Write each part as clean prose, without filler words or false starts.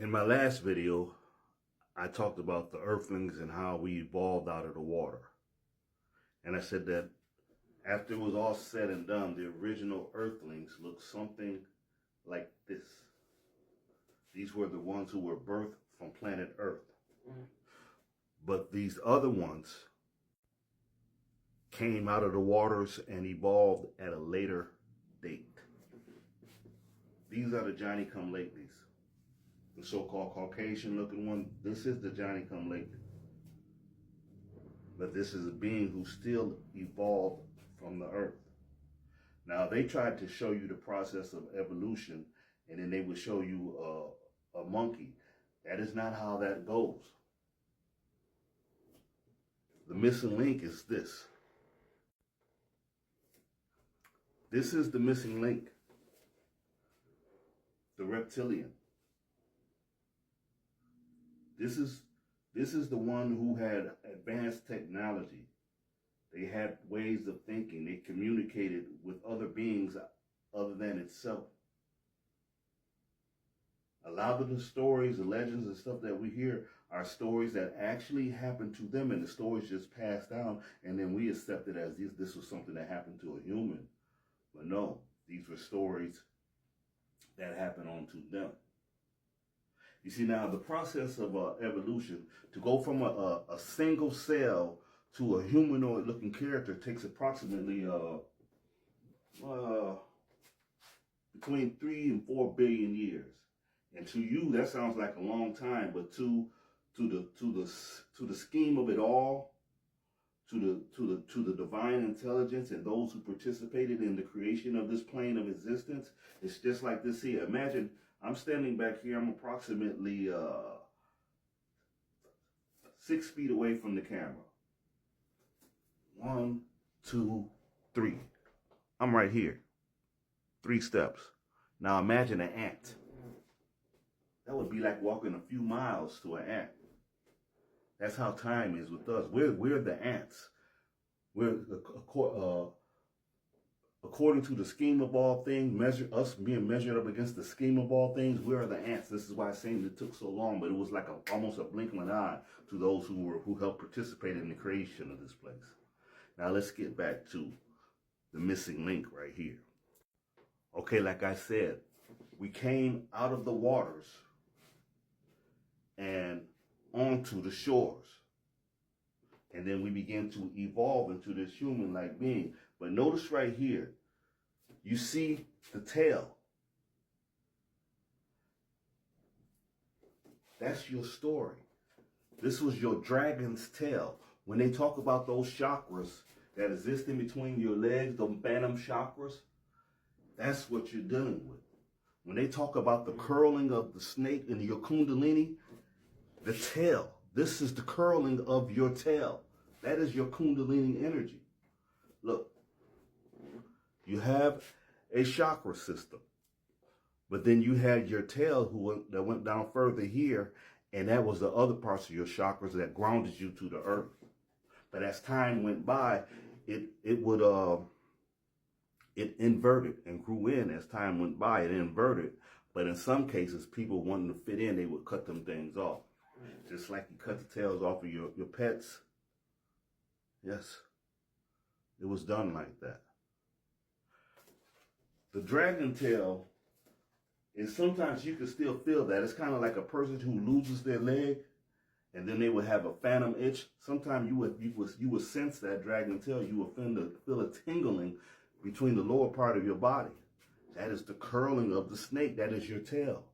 In my last video, I talked about the earthlings and how we evolved out of the water. And I said that after it was all said and done, the original earthlings looked something like this. These were the ones who were birthed from planet Earth. But these other ones came out of the waters and evolved at a later date. These are the Johnny-come-latelys. The so-called Caucasian-looking one, this is the Johnny-come-lately. But this is a being who still evolved from the earth. Now, they tried to show you the process of evolution, and then they would show you a monkey. That is not how that goes. The missing link is this. This is the missing link. The reptilian. This is the one who had advanced technology. They had ways of thinking. They communicated with other beings other than itself. A lot of the stories, the legends and stuff that we hear are stories that actually happened to them, and the stories just passed down, and then we accept it as this was something that happened to a human. But no, these were stories that happened onto them. You see, now the process of evolution, to go from a single cell to a humanoid looking character takes approximately between 3 and 4 billion years. And to you, that sounds like a long time, but to the scheme of it all, to the divine intelligence and those who participated in the creation of this plane of existence, it's just like this here. Imagine I'm standing back here. I'm approximately 6 feet away from the camera. 1, 2, 3. I'm right here. 3 steps. Now imagine an ant. That would be like walking a few miles to an ant. That's how time is with us. We're the ants. We're according to the scheme of all things, us being measured up against the scheme of all things, we are the ants. This is why it seemed it took so long, but it was like almost a blink of an eye to those who helped participate in the creation of this place. Now let's get back to the missing link right here. Okay, like I said, we came out of the waters and onto the shores. And then we begin to evolve into this human-like being. But notice right here, you see the tail. That's your story. This was your dragon's tail. When they talk about those chakras that exist in between your legs, the phantom chakras, that's what you're dealing with. When they talk about the curling of the snake in your kundalini, the tail. This is the curling of your tail. That is your kundalini energy. Look, you have a chakra system, but then you had your tail that went down further here, and that was the other parts of your chakras that grounded you to the earth. But as time went by, it inverted and grew in. As time went by, it inverted. But in some cases, people wanting to fit in, they would cut them things off. Just like you cut the tails off of your pets. Yes, it was done like that. The dragon tail is sometimes you can still feel that. It's kind of like a person who loses their leg and then they would have a phantom itch. Sometimes you would sense that dragon tail. You would feel a tingling between the lower part of your body. That is the curling of the snake. That is your tail.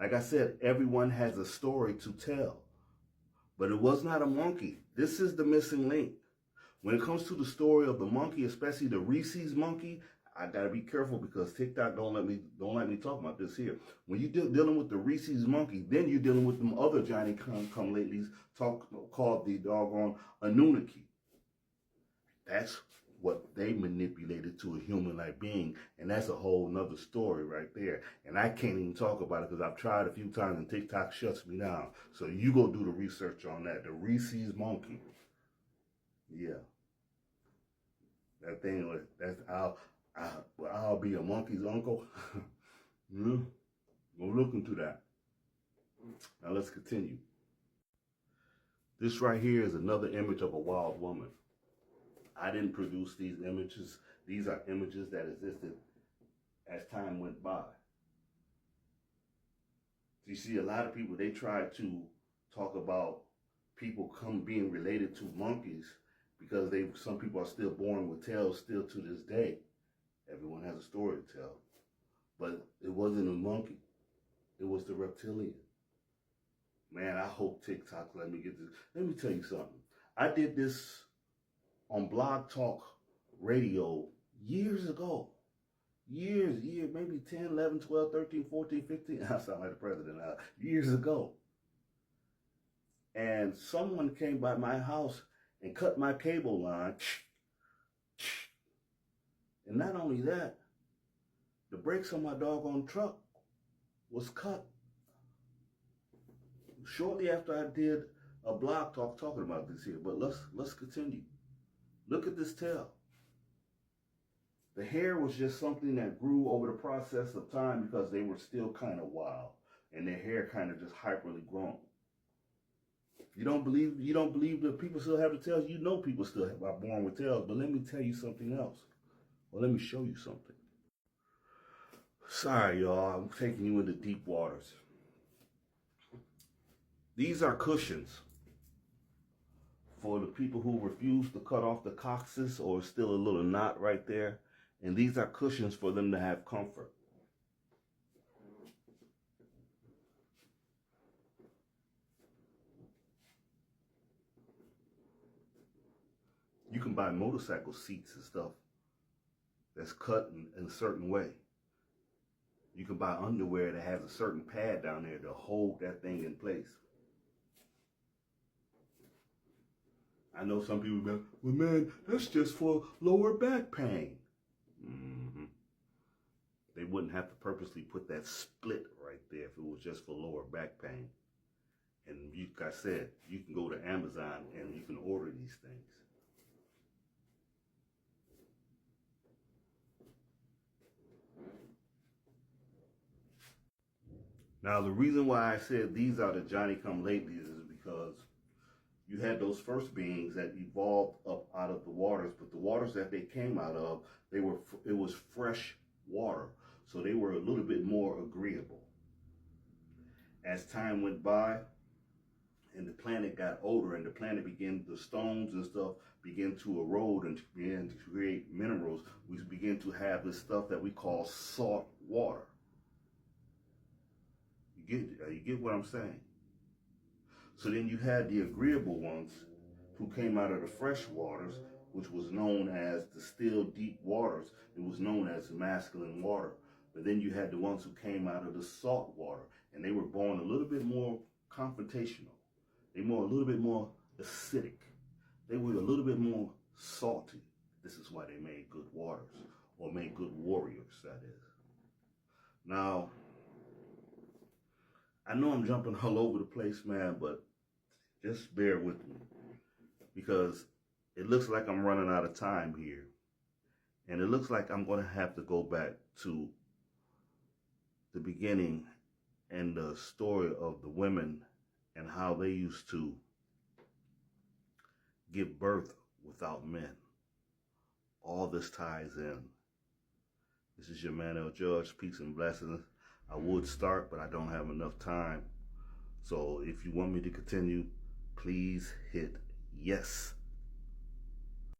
Like I said, everyone has a story to tell. But it was not a monkey. This is the missing link. When it comes to the story of the monkey, especially the Rhesus monkey, I gotta be careful because TikTok don't let me talk about this here. When you're dealing with the Rhesus monkey, then you're dealing with them other Johnny-come-latelys called the doggone Anunnaki. That's what they manipulated to a human-like being, and that's a whole nother story right there. And I can't even talk about it because I've tried a few times and TikTok shuts me down. So you go do the research on that. The Rhesus monkey. Yeah. That thing, I'll be a monkey's uncle. Go look into that. Now let's continue. This right here is another image of a wild woman. I didn't produce these images. These are images that existed as time went by. You see, a lot of people, they try to talk about people being related to monkeys because some people are still born with tails still to this day. Everyone has a story to tell. But it wasn't a monkey. It was the reptilian. Man, I hope TikTok let me get this. Let me tell you something. I did this on Blog Talk Radio years ago. Years, maybe 10, 11, 12, 13, 14, 15. I sound like the president now. Years ago. And someone came by my house and cut my cable line. And not only that, the brakes on my doggone truck was cut. Shortly after I did a blog talk talking about this here, but let's continue. Look at this tail. The hair was just something that grew over the process of time because they were still kind of wild and their hair kind of just hyperly grown. You don't believe that people still have the tails? You know people still are born with tails, but let me tell you something else. Well, let me show you something. Sorry, y'all, I'm taking you into deep waters. These are cushions for the people who refuse to cut off the coccyx or still a little knot right there. And these are cushions for them to have comfort. You can buy motorcycle seats and stuff that's cut in a certain way. You can buy underwear that has a certain pad down there to hold that thing in place. I know some people go, well, man, that's just for lower back pain. Mm-hmm. They wouldn't have to purposely put that split right there if it was just for lower back pain. And like I said, you can go to Amazon and you can order these things. Now, the reason why I said these are the Johnny-come-latelys is because you had those first beings that evolved up out of the waters, but the waters that they came out of, it was fresh water, so they were a little bit more agreeable. As time went by, and the planet got older, and the stones and stuff began to erode and began to create minerals, we began to have this stuff that we call salt water. You get what I'm saying? So then you had the agreeable ones who came out of the fresh waters, which was known as the still deep waters. It was known as masculine water. But then you had the ones who came out of the salt water, and they were born a little bit more confrontational. They were a little bit more acidic. They were a little bit more salty. This is why they made good waters, or made good warriors, that is. Now, I know I'm jumping all over the place, man, but just bear with me, because it looks like I'm running out of time here. And it looks like I'm going to have to go back to the beginning and the story of the women and how they used to give birth without men. All this ties in. This is your man, El Judge. Peace and blessings. I would start, but I don't have enough time. So if you want me to continue, please hit yes.